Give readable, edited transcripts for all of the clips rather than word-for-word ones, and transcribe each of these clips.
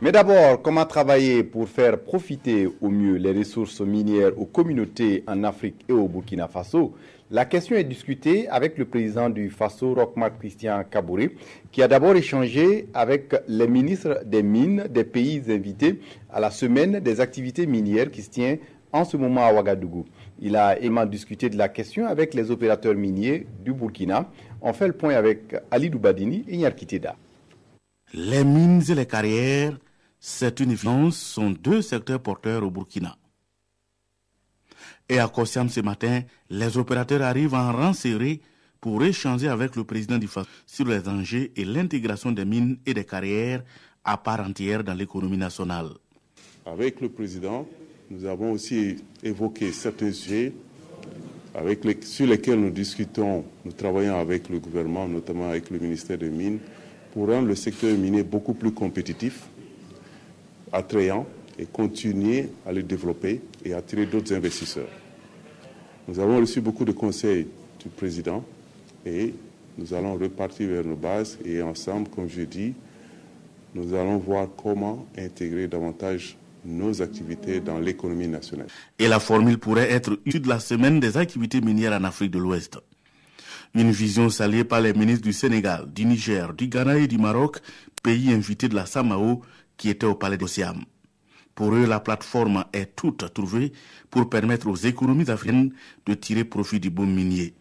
Mais d'abord, comment travailler pour faire profiter au mieux les ressources minières aux communautés en Afrique et au Burkina Faso? La question est discutée avec le président du Faso, Roch-Marc Christian Kaboré, qui a d'abord échangé avec les ministres des Mines des pays invités à la semaine des activités minières qui se tient en ce moment à Ouagadougou. Il a également discuté de la question avec les opérateurs miniers du Burkina. On fait le point avec Ali Doubadini et Nyarkiteda. Les mines et les carrières, c'est une évidence, sont deux secteurs porteurs au Burkina. Et à Kossiam ce matin, les opérateurs arrivent en rang serré pour échanger avec le président du Faso sur les enjeux et l'intégration des mines et des carrières à part entière dans l'économie nationale. Avec le président, nous avons aussi évoqué certains sujets sur lesquels nous discutons, nous travaillons avec le gouvernement, notamment avec le ministère des Mines, pour rendre le secteur minier beaucoup plus compétitif, attrayant et continuer à le développer et attirer d'autres investisseurs. Nous avons reçu beaucoup de conseils du président et nous allons repartir vers nos bases et ensemble, comme je dis, nous allons voir comment intégrer davantage nos activités dans l'économie nationale. Et la formule pourrait être issue de la semaine des activités minières en Afrique de l'Ouest. Une vision saluée par les ministres du Sénégal, du Niger, du Ghana et du Maroc, pays invités de la SAMAO qui étaient au palais de Siam. Pour eux, la plateforme est toute trouvée pour permettre aux économies africaines de tirer profit du boom minier.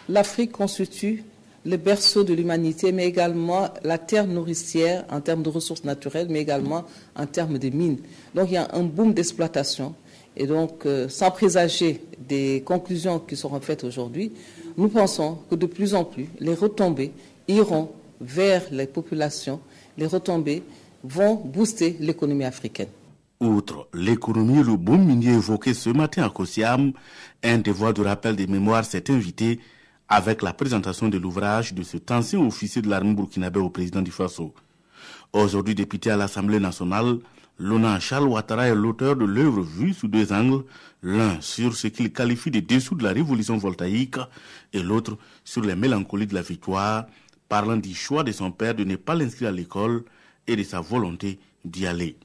L'Afrique constitue le berceau de l'humanité, mais également la terre nourricière en termes de ressources naturelles, mais également en termes de mines. Donc il y a un boom d'exploitation. Et donc, sans présager des conclusions qui seront faites aujourd'hui, nous pensons que de plus en plus, les retombées iront vers les populations, les retombées vont booster l'économie africaine. Outre l'économie et le boom minier évoqué ce matin à Kossiam, un devoir de rappel des mémoires s'est invité avec la présentation de l'ouvrage de cet ancien officier de l'armée burkinabé au président du Faso. Aujourd'hui député à l'Assemblée nationale, Lona Charles Ouattara est l'auteur de l'œuvre vue sous deux angles, l'un sur ce qu'il qualifie de dessous de la révolution voltaïque et l'autre sur les mélancolies de la victoire, parlant du choix de son père de ne pas l'inscrire à l'école et de sa volonté d'y aller.